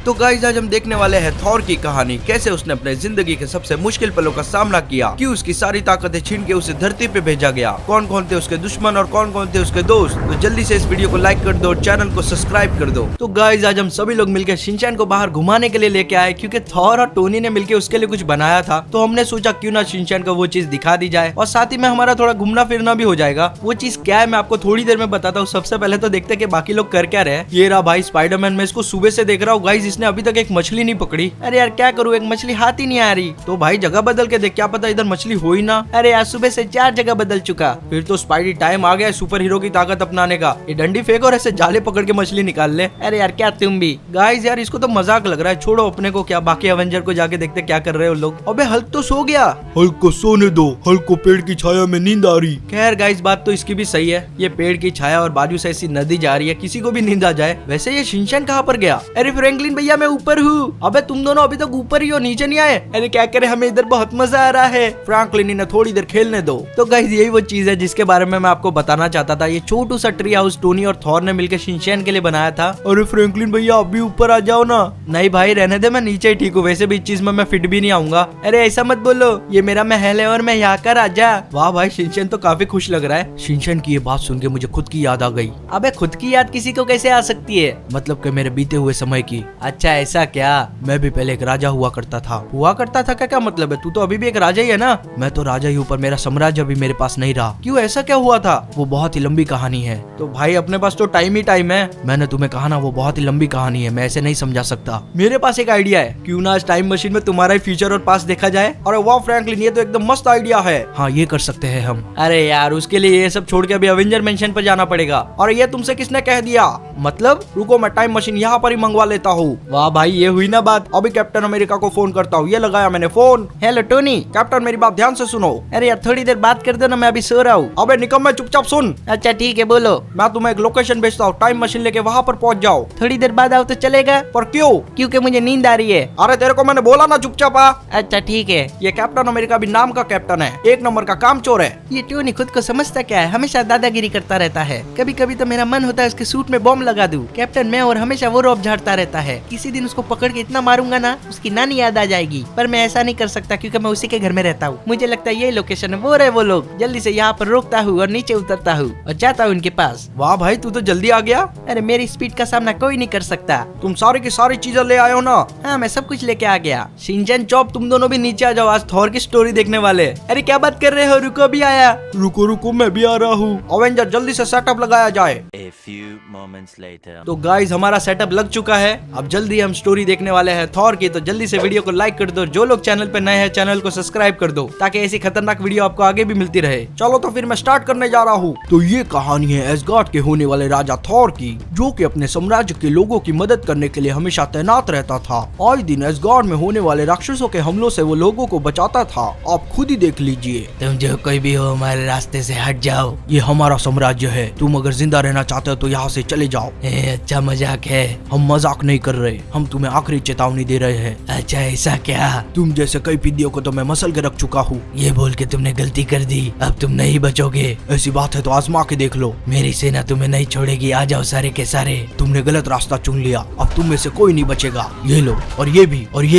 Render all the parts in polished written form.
तो गाइस आज हम देखने वाले हैं थॉर की कहानी, कैसे उसने अपने जिंदगी के सबसे मुश्किल पलों का सामना किया, क्यों उसकी सारी ताकतें छीन के उसे धरती पे भेजा गया, कौन कौन थे उसके दुश्मन और कौन कौन थे उसके दोस्त। तो जल्दी से इस वीडियो को लाइक कर दो और चैनल को सब्सक्राइब कर दो। तो गाइस आज हम सभी लोग मिलकर शिनचैन को बाहर घुमाने के लिए लेके आए, क्योंकि थॉर और टोनी ने मिलकर उसके लिए कुछ बनाया था। तो हमने सोचा क्यों ना शिनचैन को वो चीज दिखा दी जाए और साथ ही में हमारा थोड़ा घूमना फिरना भी हो जाएगा। वो चीज क्या है मैं आपको थोड़ी देर में बताता हूँ। सबसे पहले तो देखते कि बाकी लोग कर क्या रहे। ये रहा भाई स्पाइडरमैन, मैं इसको सुबह से देख रहा हूँ गाइस, इसने अभी तक एक मछली नहीं पकड़ी। अरे यार क्या करूँ, एक मछली हाथ ही नहीं आ रही। तो भाई जगह बदल के देख, क्या पता इधर मछली हो ही ना। अरे यार सुबह से 4 जगह बदल चुका। फिर तो स्पाइडी टाइम आ गया सुपर हीरो की ताकत अपनाने का। ये डंडी फेंक और ऐसे जाले पकड़ के मछली निकाल ले। अरे यार क्या तुम भी गाइस, यार इसको तो मजाक लग रहा है। छोड़ो अपने को, क्या बाकी एवेंजर को जाके देखते क्या कर रहे हो लोग। अबे हल्क तो सो गया। हल्क को सोने दो, हल्क को पेड़ की छाया में नींद आ रही। खैर गाइस बात तो इसकी भी सही है, ये पेड़ की छाया और बाजू से ऐसी नदी जा रही है, किसी को भी नींद आ जाए। वैसे ये शिनचैन कहाँ पर गया। अरे फ्रैंकलिन भैया मैं ऊपर हूँ। अबे तुम दोनों अभी तक ऊपर ही हो, नीचे नहीं आए। अरे क्या करे, हमें इधर बहुत मजा आ रहा है। फ्रैंकलिन इन्हें थोड़ी देर खेलने दो। तो गाइस यही वो चीज है जिसके बारे में मैं आपको बताना चाहता था। ये छोटू सा ट्री हाउस टोनी और थॉर ने मिलकर शिनचैन के लिए बनाया था। अरे फ्रैंकलिन भैया आप भी ऊपर आ जाओ ना। नहीं भाई रहने दे, मैं नीचे ही ठीक हूँ। वैसे भी इस चीज में मैं फिट भी नहीं आऊंगा। अरे ऐसा मत बोलो, ये मेरा महल है और मैं यहाँ का राजा। वाह भाई शिनचैन तो काफी खुश लग रहा है। शिनचैन की ये बात सुन के मुझे खुद की याद आ गई। अबे खुद की याद किसी को कैसे आ सकती है। मतलब कि मेरे बीते हुए समय की। अच्छा ऐसा क्या। मैं भी पहले एक राजा हुआ करता था। हुआ करता था क्या मतलब है, तू तो अभी भी एक राजा ही है ना। मैं तो राजा ही हूँ पर मेरा साम्राज्य अभी मेरे पास नहीं रहा। क्यों ऐसा क्या हुआ था। वो बहुत ही लंबी कहानी है। तो भाई अपने पास तो टाइम ही टाइम है। मैंने तुम्हें कहा ना वो बहुत ही लंबी कहानी है, मैं ऐसे नहीं समझा सकता। मेरे पास एक आइडिया है, क्यों ना आज टाइम मशीन में तुम्हारा ही फ्यूचर और पास्ट देखा जाए। अरे वाह फ्रैंकलिन ये तो एकदम मस्त आइडिया है। हाँ ये कर सकते हैं हम। अरे यार उसके लिए ये सब छोड़ के अभी एवेंजर मेंशन पर जाना पड़ेगा। और ये तुमसे किसने कह दिया। मतलब रुको मैं टाइम मशीन यहाँ पर ही मंगवा लेता हूँ। वाह भाई ये हुई ना बात। अभी कैप्टन अमेरिका को फोन करता हूँ। ये लगाया मैंने फोन। Hello Tony. कैप्टन मेरी बात ध्यान से सुनो। अरे यार थोड़ी देर बात कर दो ना, मैं अभी सो रहा हूँ। अबे निकम मैं चुपचाप सुन। अच्छा ठीक है बोलो। मैं तुम्हें एक लोकेशन भेजता हूँ, टाइम मशीन लेके वहाँ पर पहुँच जाओ। थोड़ी देर बाद आओ तो चलेगा। पर क्यों। क्योंकि मुझे नींद आ रही है। अरे तेरे को मैंने बोला ना चुपचाप आ। अच्छा ठीक है। ये कैप्टन अमेरिका भी नाम का कैप्टन है, एक नंबर का काम चोर है। ये टोनी खुद को समझता क्या है, हमेशा दादागिरी करता रहता है। कभी कभी तो मेरा मन होता है उसके सूट में बॉम्ब लगा दूं। कैप्टन मैं और हमेशा वो रौब झाड़ता रहता है। किसी दिन उसको पकड़ के इतना मारूंगा ना उसकी नानी याद आ जाएगी। पर मैं ऐसा नहीं कर सकता क्योंकि मैं उसी के घर में रहता हूँ। मुझे लगता है ये लोकेशन है, वो रहे वो लोग। जल्दी से यहाँ पर रोकता हूँ और नीचे उतरता हूँ और जाता हूँ उनके पास। वाह भाई तू तो जल्दी आ गया। अरे मेरी स्पीड का सामना कोई नहीं कर सकता। तुम सारी की सारी चीजें ले आए हो ना। हाँ मैं सब कुछ लेके आ गया। शिनचैन चॉप तुम दोनों भी नीचे आ जाओ, आज थॉर की स्टोरी देखने वाले। अरे क्या बात कर रहे हो, रुको भी आया। रुको रुको मैं भी आ रहा हूँ। अवेंजर जल्दी से सेटअप लगाया जाए। तो गाइस हमारा सेटअप लग चुका है, अब जल्दी हम स्टोरी देखने वाले हैं थॉर की। तो जल्दी से वीडियो को लाइक कर दो, जो लोग चैनल पे नए हैं चैनल को सब्सक्राइब कर दो ताकि ऐसी खतरनाक वीडियो आपको आगे भी मिलती रहे। चलो तो फिर मैं स्टार्ट करने जा रहा हूँ। तो ये कहानी है एसगार्ड के होने वाले राजा थॉर की, जो कि अपने साम्राज्य के लोगों की मदद करने के लिए हमेशा तैनात रहता था। आए दिन एसगार्ड में होने वाले राक्षसों के हमलों से वो लोगों को बचाता था। आप खुद ही देख लीजिए। तुम जो कोई भी हो हमारे रास्ते से हट जाओ। ये हमारा साम्राज्य है, तुम अगर जिंदा रहना चाहते हो तो यहाँ से चले जाओ। अच्छा मजाक है। हम मजाक नहीं कर रहे, हम तुम्हें आखिरी चेतावनी दे रहे हैं। अच्छा ऐसा क्या। तुम जैसे कई पिद्दियों को तो मैं मसल के रख चुका हूँ। ये बोल के तुमने गलती कर दी, अब तुम नहीं बचोगे। ऐसी बात है तो आजमा के देख लो। मेरी सेना तुम्हें नहीं छोड़ेगी, आ जाओ सारे के सारे। तुमने गलत रास्ता चुन लिया, अब तुम में से कोई नहीं बचेगा। ये लो और ये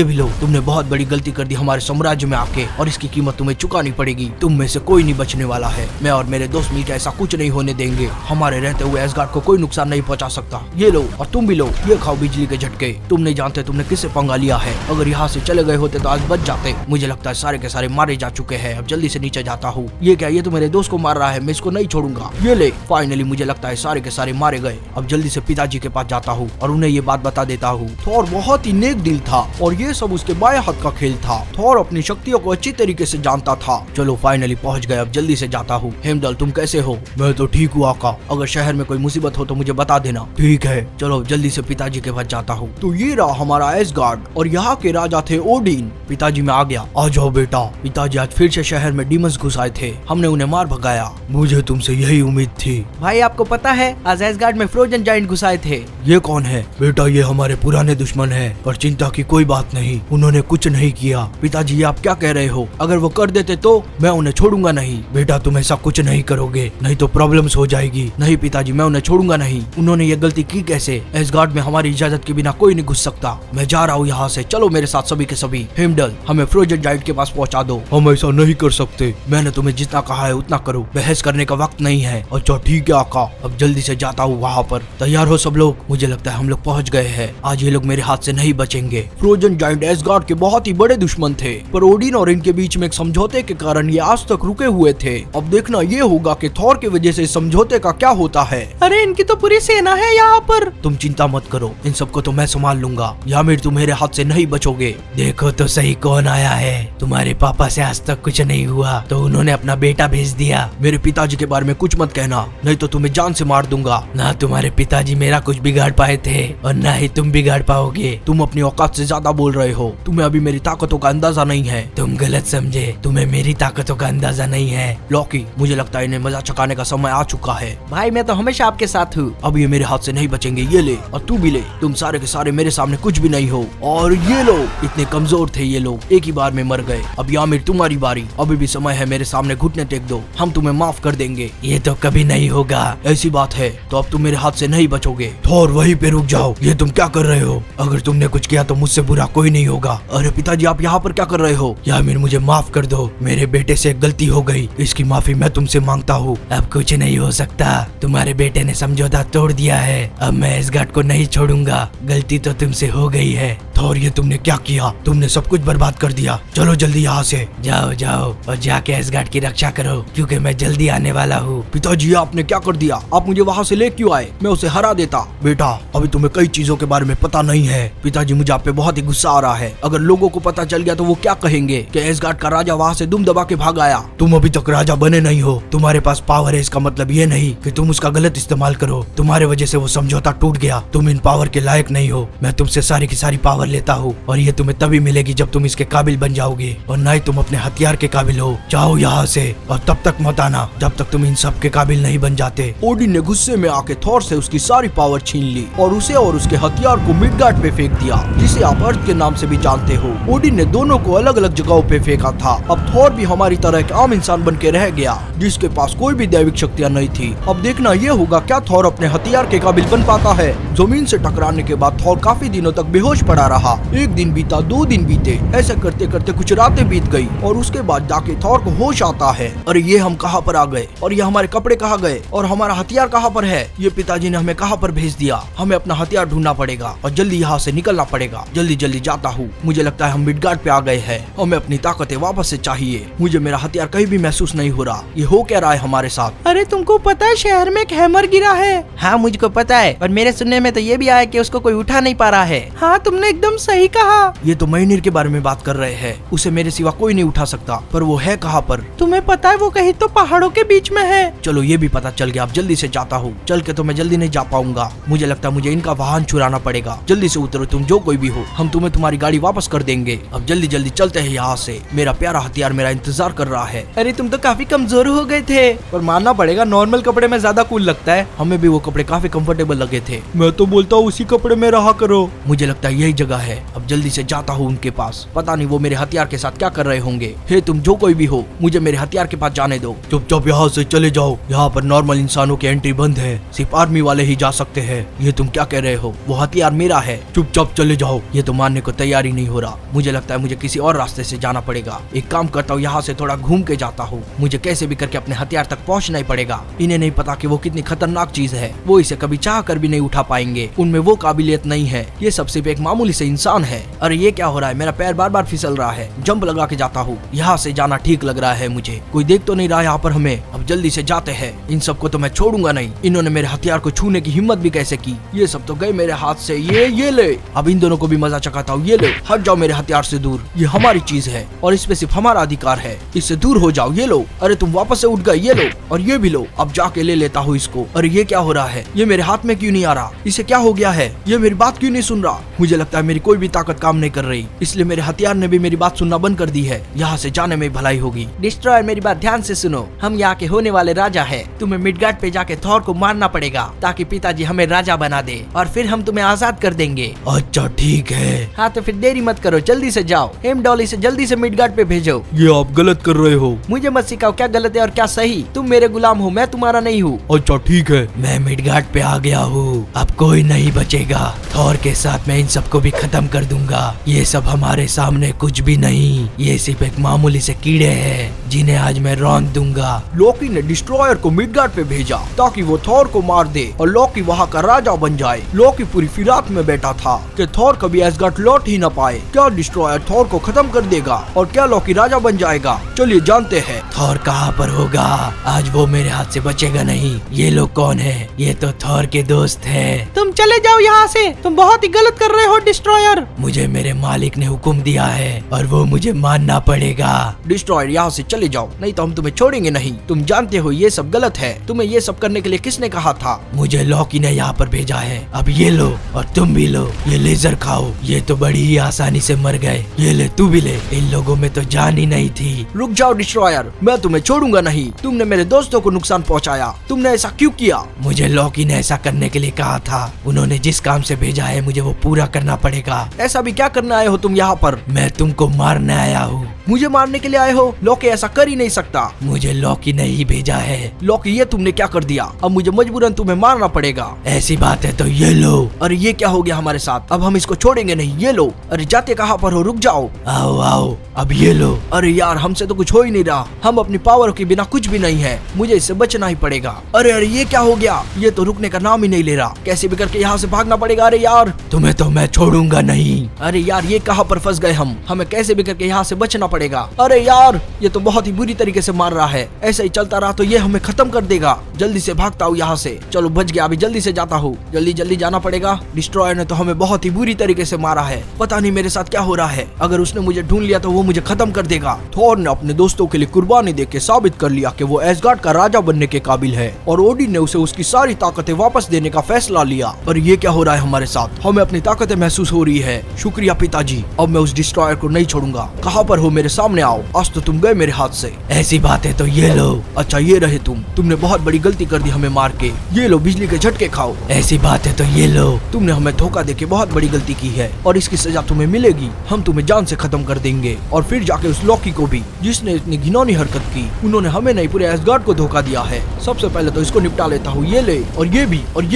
भी लो। तुमने बहुत बड़ी गलती कर दी हमारे साम्राज्य में आके, और इसकी कीमत तुम्हें चुकानी पड़ेगी। तुम में से कोई नहीं बचने वाला है। मैं और मेरे दोस्त मिलकर ऐसा कुछ नहीं होने देंगे। हमारे रहते हुए एसगार्ड को कोई नुकसान नहीं पहुंचा सकता। ये लो और तुम भी लो, ये खाओ बिजली के झटके। तुम नहीं जानते तुमने किससे पंगा लिया है। अगर यहाँ से चले गए होते तो आज बच जाते। मुझे लगता है सारे के सारे मारे जा चुके हैं। अब जल्दी से नीचे जाता हूँ। ये क्या, ये तो मेरे दोस्त को मार रहा है, मैं इसको नहीं छोड़ूंगा। ये ले, फाइनली मुझे लगता है सारे के सारे मारे गए। अब जल्दी से पिताजी के पास जाता हूँ और उन्हें ये बात बता देता हूँ। थॉर बहुत ही नेक दिल था और ये सब उसके बाएं हाथ का खेल था। थॉर अपनी शक्तियों को अच्छी तरीके से जानता था। चलो फाइनली पहुँच गए, अब जल्दी से जाता हूँ। हेमदल तुम कैसे हो। मैं तो ठीक हूँ आका, अगर शहर में कोई मुसीबत हो तो मुझे बता देना। ठीक है। चलो जल्दी से पिताजी के पास जाता हूँ। तो ये रहा हमारा एसगार्ड और यहाँ के राजा थे ओडिन। पिताजी मैं आ गया। आ जाओ बेटा। पिताजी आज फिर से शहर में डीमंस घुस आए थे, हमने उन्हें मार भगाया। मुझे तुमसे यही उम्मीद थी। भाई आपको पता है आज एसगार्ड में फ्रोजन जायंट घुस आए थे। ये कौन है। बेटा ये हमारे पुराने दुश्मन है, पर चिंता की कोई बात नहीं, उन्होंने कुछ नहीं किया। पिताजी आप क्या कह रहे हो, अगर वो कर देते तो मैं उन्हें छोड़ूंगा नहीं। बेटा तुम ऐसा कुछ नहीं करोगे, नहीं तो प्रॉब्लम्स हो जाएगी। नहीं पिताजी मैं उन्हें छोड़ूंगा नहीं। उन्होंने ये गलती की कैसे। एसगार्ड में हमारी इजाजत के बिना यहाँ कोई नहीं घुस सकता। मैं जा रहा हूँ यहाँ से, चलो मेरे साथ सभी के सभी। हेमडल, हमें फ्रोजन जायंट के पास पहुँचा दो। हम ऐसा नहीं कर सकते। मैंने तुम्हें जितना कहा है उतना करो, बहस करने का वक्त नहीं है। अच्छा ठीक है आका। अब जल्दी से जाता हूँ वहाँ पर। तैयार हो सब लोग? मुझे लगता है हम लोग पहुँच गए हैं। आज ये लोग मेरे हाथ से नहीं बचेंगे। फ्रोजन जायंट एसगार्ड के बहुत ही बड़े दुश्मन थे, पर ओडिन और इनके बीच में एक समझौते के कारण ये आज तक रुके हुए थे। अब देखना ये होगा कि थॉर की वजह से समझौते का क्या होता है। अरे इनकी तो पूरी सेना है यहाँ पर। तुम चिंता मत करो, इन सबको तो मैं संभाल लूंगा। यामिर, तुम मेरे हाथ से नहीं बचोगे। देखो तो सही कौन आया है। तुम्हारे पापा से आज तक कुछ नहीं हुआ तो उन्होंने अपना बेटा भेज दिया। मेरे पिताजी के बारे में कुछ मत कहना, नहीं तो तुम्हें जान से मार दूंगा। ना तुम्हारे पिताजी मेरा कुछ बिगाड़ पाए थे और ना ही तुम बिगाड़ पाओगे। तुम अपनी औकात से ज्यादा बोल रहे हो। तुम्हें अभी मेरी ताकतों का अंदाजा नहीं है। तुम गलत समझे, तुम्हें मेरी ताकतों का अंदाजा नहीं है। लॉकी, मुझे लगता है इन्हें मजा चकाने का समय आ चुका है। भाई मैं तो हमेशा आपके साथ हूँ। अब ये मेरे हाथ से नहीं बचेंगे। ये ले, और तू भी ले। तुम सारे के सारे मेरे सामने कुछ भी नहीं हो। और ये लो, इतने कमजोर थे ये लोग, एक ही बार में मर गए। अब यामिर तुम्हारी बारी, अभी भी समय है, मेरे सामने घुटने टेक दो, हम तुम्हें माफ कर देंगे। ये तो कभी नहीं होगा। ऐसी बात है तो अब तुम मेरे हाथ से नहीं बचोगे। थोर, वहीं पे रुक जाओ। ये तुम क्या कर रहे हो? अगर तुमने कुछ किया तो मुझसे बुरा कोई नहीं होगा। अरे पिताजी, आप यहाँ पर क्या कर रहे हो? यामिर, मुझे माफ कर दो, मेरे बेटे से गलती हो गई, इसकी माफी मैं तुमसे मांगता हूँ। अब कुछ नहीं हो सकता, तुम्हारे बेटे ने समझौता तोड़ दिया है। अब मैं एसगार्ड को नहीं छोड़ूंगा, गलती तो तुमसे हो गई है। थोर, ये तुमने क्या किया? तुमने सब कुछ बर्बाद कर दिया। चलो जल्दी यहाँ से जाओ जाओ और जाके एसगार्ड की रक्षा करो, क्योंकि मैं जल्दी आने वाला हूँ। पिताजी, आपने क्या कर दिया? आप मुझे वहाँ से ले क्यों आए? मैं उसे हरा देता। बेटा, अभी तुम्हें कई चीजों के बारे में पता नहीं है। पिताजी, मुझे आप पे बहुत ही गुस्सा आ रहा है। अगर लोगों को पता चल गया तो वो क्या कहेंगे कि एसगार्ड का राजा वहाँ से दुम दबा के भाग आया। तुम अभी तक राजा बने नहीं हो। तुम्हारे पास पावर है, इसका मतलब ये नहीं कि तुम उसका गलत इस्तेमाल करो। तुम्हारे वजह से वो समझौता टूट गया। तुम इन पावर के लायक नहीं हो। मैं तुमसे सारी की सारी पावर लेता हूँ और ये तुम्हें तभी मिलेगी जब तुम इसके काबिल बन जाओगे, और न ही तुम अपने हथियार के काबिल हो। जाओ यहाँ से और तब तक मत आना जब तक तुम इन सब के काबिल नहीं बन जाते। ओडिन ने गुस्से में आके थॉर से उसकी सारी पावर छीन ली और उसे और उसके हथियार को मिडगार्ड पे फेंक दिया, जिसे आप अर्थ के नाम से भी जानते हो। ओडिन ने दोनों को अलग अलग जगहों पे फेंका था। अब थॉर भी हमारी तरह एक आम इंसान बन के रह गया, जिसके पास कोई भी दैविक शक्तियाँ नहीं थी। अब देखना ये होगा क्या थॉर अपने हथियार के काबिल बन पाता है। जमीन से टकराने के बाद थॉर काफी दिनों तक बेहोश पड़ा रहा। एक दिन बीता, 2 दिन बीते, ऐसे करते करते कुछ रातें बीत गई और उसके बाद जाके थॉर को होश आता है। अरे ये हम कहाँ पर आ गए, और ये हमारे कपड़े कहाँ गए, और हमारा हथियार कहाँ पर है? ये पिताजी ने हमें कहाँ पर भेज दिया? हमें अपना हथियार ढूंढना पड़ेगा और जल्दी यहाँ से निकलना पड़ेगा। जल्दी जल्दी जाता हूँ। मुझे लगता है हम मिडगार्ड पे आ गए हैं। हमें अपनी ताकतें वापस से चाहिए। मुझे मेरा हथियार कहीं भी महसूस नहीं हो रहा। ये हो क्या रहा है हमारे साथ? अरे तुमको पता है शहर में एक हैमर गिरा है? हाँ मुझको पता है, और मेरे सुनने में तो ये भी आया कि उसको कोई उठा नहीं पा रहा है। हाँ तुमने एकदम सही कहा। ये तो मैनिर के बारे में बात कर रहे हैं। उसे मेरे सिवा कोई नहीं उठा सकता, पर वो है कहाँ पर? तुम्हें पता है वो कहीं तो पहाड़ों के बीच में है। चलो ये भी पता चल गया। अब जल्दी से जाता हूँ। चल के तो मैं जल्दी नहीं जा पाऊंगा। मुझे लगता है मुझे इनका वाहन चुराना पड़ेगा। जल्दी से उतरो तुम, जो कोई भी हो। हम तुम्हें तुम्हारी गाड़ी वापस कर देंगे। अब जल्दी जल्दी चलते हैं यहाँ से। मेरा प्यारा हथियार मेरा इंतजार कर रहा है। अरे तुम तो काफी कमजोर हो गए थे, पर मानना पड़ेगा नॉर्मल कपड़े में ज्यादा कूल लगता है। हमें भी वो कपड़े काफी कंफर्टेबल लगे थे। मैं तो बोलता हूँ उसी कपड़े में रहा करो। मुझे लगता है यही जगह है। अब जल्दी से जाता हूँ उनके पास। पता नहीं वो मेरे हथियार के साथ क्या कर रहे होंगे। हे तुम, जो कोई भी हो, मुझे मेरे हथियार के पास जाने दो। चुपचाप यहाँ से चले जाओ। यहाँ पर नॉर्मल इंसानों की एंट्री बंद है, सिर्फ आर्मी वाले ही जा सकते हैं। ये तुम क्या कह रहे हो? वो हथियार मेरा है। चुपचाप चले जाओ। ये तो मानने को तैयार ही नहीं हो रहा। मुझे लगता है मुझे किसी और रास्ते से जाना पड़ेगा। एक काम करता हूँ, यहाँ से थोड़ा घूम के जाता हूँ। मुझे कैसे भी करके अपने हथियार तक पहुँचना ही पड़ेगा। इन्हें नहीं पता कि वो कितनी खतरनाक चीज है। वो इसे कभी चाह कर भी नहीं उठा पाएंगे। उनमें वो काबिलियत नहीं है। ये सब सिर्फ एक मामूली से इंसान है। अरे ये क्या हो रहा है? मेरा पैर बार बार फिसल रहा है। जंप लगा के जाता हूँ। यहाँ से जाना ठीक लग रहा है मुझे। कोई देख तो नहीं रहा यहाँ पर हमें। अब जल्दी से जाते हैं। इन सबको तो मैं छोड़ूंगा नहीं। इन्होंने मेरे हथियार को छूने की हिम्मत भी कैसे की? ये सब तो गए मेरे हाथ से। ये ले। अब इन दोनों को भी मजा चखाता हूँ। ये ले, हट जाओ मेरे हथियार से दूर। ये हमारी चीज है और इस पे सिर्फ हमारा अधिकार है। इससे दूर हो जाओ। ये लो। अरे तुम वापस से उठ गए। ये लो, और ये भी लो। अब जाके ले लेता हूँ इसको। अरे ये क्या हो रहा है? ये मेरे हाथ में क्यों नहीं आ रहा? इसे क्या हो गया है? ये मेरी बात क्यों नहीं सुन रहा? मुझे लगता है मेरी कोई भी ताकत काम नहीं कर रही, इसलिए मेरे हथियार ने भी मेरी बात सुनना बंद कर दी है। यहाँ से जाने में भलाई होगी। डिस्ट्रॉयर, मेरी बात ध्यान से सुनो। हम यहाँ के होने वाले राजा है। तुम्हें मिडगार्ड पे जाके थॉर को मारना पड़ेगा ताकि पिताजी हमें राजा बना दे, और फिर हम तुम्हें आजाद कर देंगे। अच्छा ठीक है। हाँ तो फिर देरी मत करो, जल्दी से जाओ। हेमडॉल इसे जल्दी से मिडगार्ड पे भेजो। ये आप गलत कर रहे हो। मुझे मत सिखाओ क्या गलत है और क्या सही। तुम मेरे गुलाम हो, मैं तुम्हारा नहीं हूँ। अच्छा ठीक है। मैं मिडगार्ड पे आ गया हूँ, अब कोई नहीं बचेगा। थॉर के साथ मैं इन सबको भी खत्म कर दूंगा। ये सब हमारे सामने कुछ भी नहीं, ये सिर्फ एक मामूली से कीड़े हैं जिन्हें आज मैं रौंद दूंगा। लोकी ने डिस्ट्रॉयर को मिडगार्ड पे भेजा ताकि वो थॉर को मार दे और लोकी वहाँ का राजा बन जाए। लोकी पूरी फिराक में बैठा था कि थॉर कभी एसगार्ड लौट ही न पाए। क्या डिस्ट्रॉयर थॉर को खत्म कर देगा और क्या लोकी राजा बन जाएगा? चलिए जानते हैं। थॉर कहाँ पर होगा? आज वो मेरे हाथ से बचेगा नहीं। ये लोग कौन है? ये तो थॉर के दोस्त हैं। तुम चले जाओ यहाँ से, तुम बहुत ही गलत कर रहे हो डिस्ट्रॉयर। मुझे मेरे मालिक ने हुक्म दिया है और वो मुझे मानना पड़ेगा। डिस्ट्रॉयर यहाँ से चले जाओ, नहीं तो हम तुम्हें छोड़ेंगे नहीं। तुम जानते हो ये सब गलत है। तुम्हें ये सब करने के लिए किसने कहा था? मुझे लॉकी ने यहाँ पर भेजा है। अब ये लो और तुम भी लो, ये लेजर खाओ। ये तो बड़ी ही आसानी से मर गए। ये ले, तू भी ले। इन लोगों में तो जान ही नहीं थी। रुक जाओ डिस्ट्रॉयर, मैं तुम्हें छोड़ूंगा नहीं। तुमने मेरे दोस्तों को नुकसान पहुँचाया, तुमने ऐसा क्यों किया? मुझे लॉकी ने ऐसा करने के लिए कहा था। उन्होंने जिस काम से भेजा है मुझे वो पूरा करना पड़ेगा। ऐसा भी क्या करने आए हो तुम यहाँ पर? मैं तुमको मारने आया हूँ। मुझे मारने के लिए आए हो? लोकी ऐसा कर ही नहीं सकता। मुझे लॉकी ने ही भेजा है। लोकी ये तुमने क्या कर दिया? अब मुझे मजबूरन तुम्हें मारना पड़ेगा। ऐसी बात है तो ये लो। अरे ये क्या हो गया हमारे साथ? अब हम इसको छोड़ेंगे नहीं। ये लो। अरे जाते कहाँ पर हो? रुक जाओ। आओ आओ, अब ये लो। अरे यार हमसे तो कुछ हो ही नहीं रहा। हम अपनी पावर के बिना कुछ भी नहीं है। मुझे इससे बचना ही पड़ेगा। अरे अरे ये क्या हो गया? ये तो रुकने का नाम ही नहीं ले रहा। कैसे भी करके यहाँ से भागना पड़ेगा। अरे यार तुम्हें तो मैं छोड़ूंगा नहीं। अरे यार ये कहाँ पर फंस गए हम? हमें कैसे भी करके यहाँ से बचना पड़ेगा। अरे यार ये तो बहुत ही बुरी तरीके से मार रहा है। ऐसा ही चलता रहा तो ये हमें खत्म कर देगा। जल्दी से भागता हूँ यहाँ से। चलो बच गया, अभी जल्दी से जाता हूँ। जल्दी जल्दी जाना पड़ेगा। डिस्ट्रॉयर ने तो हमें बहुत ही बुरी तरीके से मारा है। पता नहीं मेरे साथ क्या हो रहा है। अगर उसने मुझे ढूंढ लिया तो वो मुझे खत्म कर देगा। थॉर ने अपने दोस्तों के लिए कुर्बानी देके साबित कर लिया कि वो एसगार्ड का राजा बनने के काबिल है और ओडिन ने उसे उसकी सारी ताकतें वापस देने का फैसला लिया। पर ये क्या हो रहा है हमारे साथ? हमें अपनी ताकतें महसूस हो रही है। शुक्रिया पिताजी, अब मैं उस डिस्ट्रॉयर को नहीं छोड़ूंगा। कहाँ पर हो? मेरे सामने आओ। आज तो तुम गए मेरे हाथ से। ऐसी बात है तो ये लो। अच्छा ये रहे तुमने बहुत बड़ी गलती कर दी हमें मार के। ये लो बिजली के झटके खाओ। ऐसी बात है तो ये लो। तुमने हमें धोखा देके बहुत बड़ी गलती की है और इसकी सजा तुम्हें मिलेगी। हम तुम्हें जान से खत्म कर देंगे और फिर जाके उस लॉकी को भी जिसने इतनी घिनौनी हरकत की। उन्होंने हमें नहीं पूरे एसगार्ड को धोखा दिया है। सबसे पहले तो इसको निपटा लेता हूँ। ये ले और ये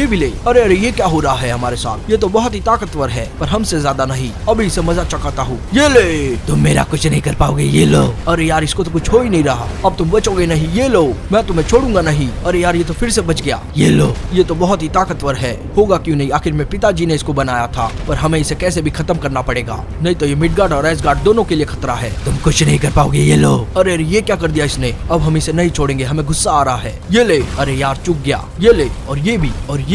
भी ले। अरे अरे ये क्या हो रहा है हमारे साथ? ये तो बहुत ही ताकतवर है पर हमसे ज्यादा नहीं। अभी इसे मजा चखाता हूँ। ये ले। तुम मेरा कुछ नहीं कर पाओगे। ये लो। अरे यार इसको तो कुछ हो ही नहीं रहा। अब तुम बचोगे नहीं। ये लो, मैं तुम्हें छोड़ूंगा नहीं। अरे यार ये तो फिर से बच गया। ये लो। ये तो बहुत ही ताकतवर है। होगा क्यों नहीं, आखिर में पिताजी ने इसको बनाया था। पर हमें इसे कैसे भी खत्म करना पड़ेगा, नहीं तो ये मिडगार्ड और एसगार्ड दोनों के लिए खतरा है। तुम कुछ नहीं कर पाओगे। ये लो। अरे ये क्या कर दिया इसने? अब हम इसे नहीं छोड़ेंगे, हमें गुस्सा आ रहा है। ये ले। अरे यार चूक गया। ये ले और ये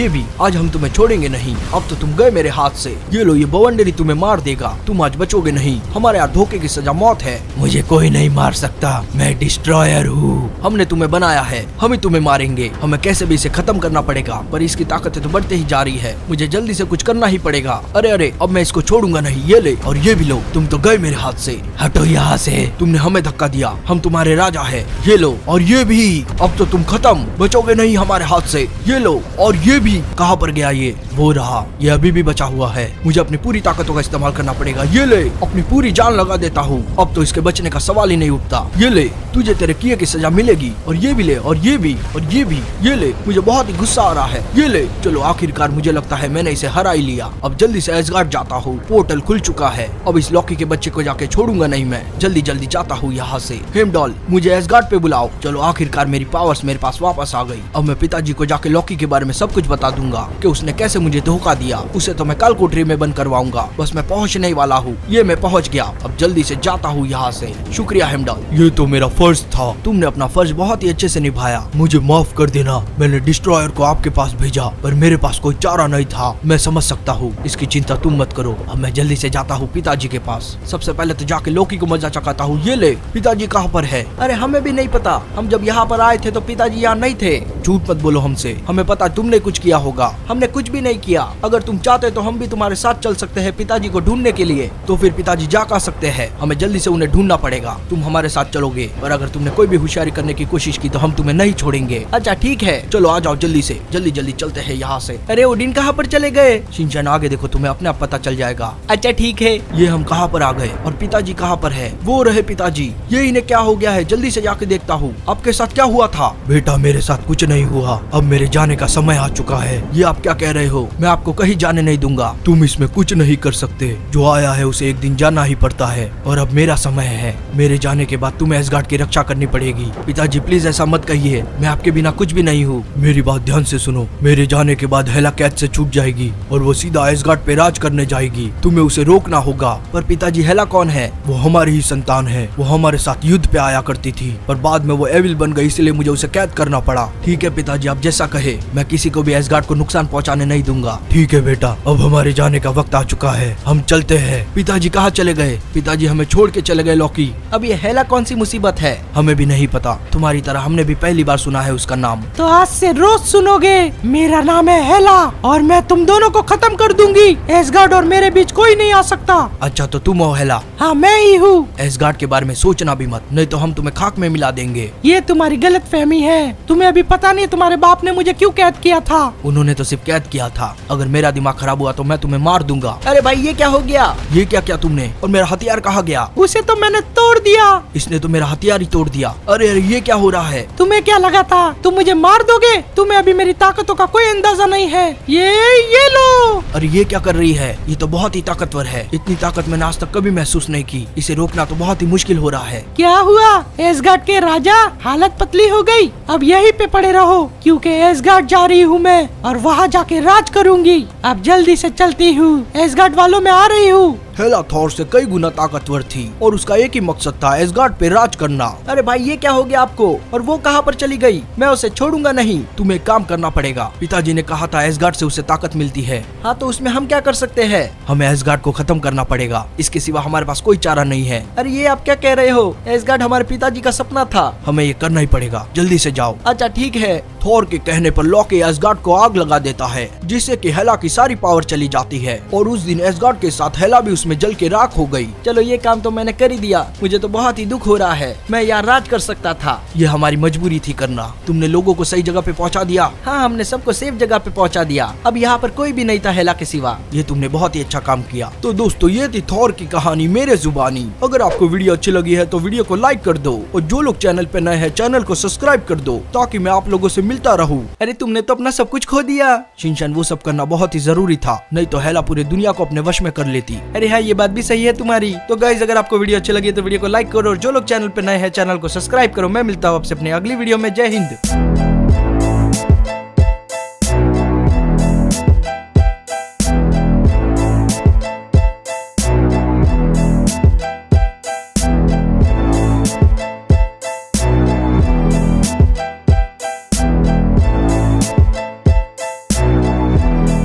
भी। आज हम तुम्हें छोड़ेंगे नहीं। अब तो तुम गए मेरे हाथ से। ये लो, ये बवंडरी तुम्हें मार देगा। तुम आज बचोगे नहीं। हमारे यहाँ धोखे की सजा मौत है। मुझे कोई नहीं मार सकता। मैं डिस्ट्रॉयर हूँ। हमने तुम्हें बनाया है, हम ही तुम्हें मारेंगे। हमें कैसे भी इसे खत्म करना पड़ेगा। पर इसकी ताकतें तो बढ़ते ही जा रही है। मुझे जल्दी से कुछ करना ही पड़ेगा। अरे अब मैं इसको छोड़ूंगा नहीं। ये ले और ये भी लो। तुम तो गए मेरे हाथ से। हटो यहाँ से। तुमने हमें धक्का दिया। हम तुम्हारे राजा है। ये लो और ये भी। अब तो तुम खत्म, बचोगे नहीं हमारे हाथ से। ये लो और ये भी। कहाँ पर गया ये? वो रहा, ये अभी भी बचा हुआ है। मुझे अपनी पूरी ताकतों का इस्तेमाल करना पड़ेगा। ये ले, अपनी पूरी जान लगा देता हूँ। अब तो इसके बचने का सवाल ही नहीं उठता। ये ले, तुझे तेरे किए की सजा मिलेगी। और ये भी ले और ये भी और ये भी। ये ले, मुझे बहुत ही गुस्सा आ रहा है। ये ले। चलो आखिरकार मुझे लगता है मैंने इसे हरा ही लिया। अब जल्दी से एसगार्ड जाता हूँ। पोर्टल खुल चुका है। अब इस लॉकी के बच्चे को जाके छोड़ूंगा नहीं मैं। जल्दी जल्दी जाता हूँ यहाँ से। हेमडॉल, मुझे एसगार्ड पे बुलाओ। चलो आखिरकार मेरी पावर्स मेरे पास वापस आ गई। अब मैं पिताजी को जाके लॉकी के बारे में सब कुछ बता दूंगा कि उसने कैसे मुझे धोखा दिया। उसे तो मैं कल कोठरी में बंद करवाऊंगा। बस मैं पहुँचने ही वाला हूँ। ये मैं पहुँच गया। अब जल्दी से जाता हूँ यहाँ से। शुक्रिया हेमडॉल, ये तो मेरा फर्ज था। तुमने अपना फर्ज बहुत ही अच्छे से निभाया। मुझे माफ कर देना। मैंने डिस्ट्रॉयर को आपके पास भेजा पर मेरे पास कोई चारा नहीं था। मैं समझ सकता हूँ, इसकी चिंता तुम मत करो। अब मैं जल्दी से जाता हूँ पिताजी के पास। सबसे पहले तो जाके लोकी को मजा चखाता हूँ। ये ले, पिताजी कहाँ पर है? अरे हमें भी नहीं पता। हम जब यहाँ पर आए थे तो पिताजी यहाँ नहीं थे। झूठ मत बोलो हमसे। हमें पता तुमने कुछ किया होगा। हमने कुछ भी नहीं किया। अगर तुम चाहते तो हम भी तुम्हारे साथ चल सकते हैं पिताजी को ढूंढने के लिए। तो फिर पिताजी जा सकते हैं। हमें जल्दी से उन्हें ढूंढना पड़ेगा। तुम हमारे साथ चलो। चलोगे, और अगर तुमने कोई भी होशियारी करने की कोशिश की तो हम तुम्हें नहीं छोड़ेंगे। अच्छा ठीक है, चलो आ जाओ जल्दी से, जल्दी जल्दी चलते हैं यहाँ से। अरे ओडिन कहाँ पर चले गए? शिनचैन आगे देखो, तुम्हें अपने आप पता चल जाएगा। अच्छा ठीक है। ये हम कहाँ पर आ गए और पिताजी कहाँ पर है? वो रहे पिताजी। ये इन्हें क्या हो गया है? जल्दी से जाके देखता हूँ। आपके साथ क्या हुआ था? बेटा मेरे साथ कुछ नहीं हुआ, अब मेरे जाने का समय आ चुका है। ये आप क्या कह रहे हो? मैं आपको कहीं जाने नहीं दूंगा। तुम इसमें कुछ नहीं कर सकते, जो आया है उसे एक दिन जाना ही पड़ता है, और अब मेरा समय है। मेरे जाने के बाद तुम्हें एसगार्ड की रक्षा करनी पड़ेगी। पिताजी प्लीज ऐसा मत कहिए, मैं आपके बिना कुछ भी नहीं हूँ। मेरी बात ध्यान से सुनो, मेरे जाने के बाद हेला कैद से छूट जाएगी और वो सीधा एसगार्ड पे राज करने जाएगी। तुम्हें उसे रोकना होगा। पर पिताजी हेला कौन है? वो हमारी ही संतान है। वो हमारे साथ युद्ध पे आया करती थी, पर बाद में वो एविल बन गई, इसलिए मुझे उसे कैद करना पड़ा। ठीक है पिताजी, आप जैसा कहे, मैं किसी को भी एसगार्ड को नुकसान पहुंचाने नहीं दूंगा। ठीक है बेटा, अब हमारे जाने का वक्त आ चुका है, हम चलते हैं। पिताजी कहाँ चले गए? पिताजी हमें छोड़ के चले गए लॉकी। अब ये हेला कौन सी मुसीबत है? हमें भी नहीं पता, तुम्हारी तरह हमने भी पहली बार सुना है उसका नाम। तो आज से रोज सुनोगे, मेरा नाम है हेला और मैं तुम दोनों को खत्म कर दूंगी। एसगार्ड और मेरे बीच कोई नहीं आ सकता। अच्छा तो तुम हो हेला? हाँ मैं ही हूँ। एसगार्ड के बारे में सोचना भी मत, नहीं तो हम तुम्हें खाक में मिला देंगे। ये तुम्हारी गलत फहमी है। तुम्हें अभी पता नहीं तुम्हारे बाप ने मुझे क्यों कैद किया था। उन्होंने तो सिर्फ कैद किया था, अगर मेरा दिमाग खराब हुआ तो मैं तुम्हें मार दूंगा। अरे भाई ये क्या हो गया? ये क्या क्या तुमने? और मेरा हथियार कहाँ गया? उसे तो मैंने तोड़ दिया। इसने तो मेरा हथियार ही तोड़ दिया। अरे अरे ये क्या हो रहा है? तुम्हें क्या लगा था तुम मुझे मार दोगे? तुम्हें अभी मेरी ताकतों का कोई अंदाजा नहीं है। ये लो। अरे ये क्या कर रही है? ये तो बहुत ही ताकतवर है, इतनी ताकत मैंने आज तक कभी महसूस नहीं की। इसे रोकना तो बहुत ही मुश्किल हो रहा है। क्या हुआ एसगार्ड के राजा? हालत पतली हो गई, अब यहीं पे पड़े रहो, क्योंकि एसगार्ड जा रही हूँ मैं और वहाँ जाके राज करूँगी। अब जल्दी से चलती हूँ, एसगार्ड वालों मैं आ रही हूँ। हेला थॉर से कई गुना ताकतवर थी और उसका एक ही मकसद था, एसगार्ड पे राज करना। अरे भाई ये क्या हो गया आपको? और वो कहाँ पर चली गई? मैं उसे छोड़ूंगा नहीं। तुम्हें काम करना पड़ेगा। पिताजी ने कहा था एसगार्ड से उसे ताकत मिलती है। हाँ तो उसमें हम क्या कर सकते हैं? हमें एसगार्ड को खत्म करना पड़ेगा, इसके सिवा हमारे पास कोई चारा नहीं है। अरे ये आप क्या कह रहे हो? एसगार्ड हमारे पिताजी का सपना था। हमें ये करना ही पड़ेगा, जल्दी से जाओ। अच्छा ठीक है। थॉर के कहने पर लॉकी एसगार्ड को आग लगा देता है, जिससे कि हेला की सारी पावर चली जाती है, और उस दिन एसगार्ड के साथ हेला भी उसमें जल के राख हो गई। चलो ये काम तो मैंने कर ही दिया। मुझे तो बहुत ही दुख हो रहा है, मैं यहाँ राज कर सकता था। ये हमारी मजबूरी थी करना। तुमने लोगों को सही जगह पे पहुँचा दिया। हाँ हमने सबको सेफ जगह पे पहुँचा दिया। अब यहाँ पर कोई भी नहीं था हेला के सिवा। ये तुमने बहुत ही अच्छा काम किया। तो दोस्तों ये थी थॉर की कहानी मेरे जुबानी। अगर आपको वीडियो अच्छी लगी है तो वीडियो को लाइक कर दो, और जो लोग चैनल पे नए हैं चैनल को सब्सक्राइब कर दो, ताकि मैं आप लोगों से मिलता रहूं। अरे तुमने तो अपना सब कुछ खो दिया। शिनचैन वो सब करना बहुत ही जरूरी था, नहीं तो हेला पूरी दुनिया को अपने वश में कर लेती। अरे हाँ ये बात भी सही है तुम्हारी। तो गाइस अगर आपको वीडियो अच्छी लगी तो वीडियो को लाइक करो, और जो लोग चैनल पे नए हैं चैनल को सब्सक्राइब करो। मैं मिलता हूँ आपसे अपने अगली वीडियो में। जय हिंद।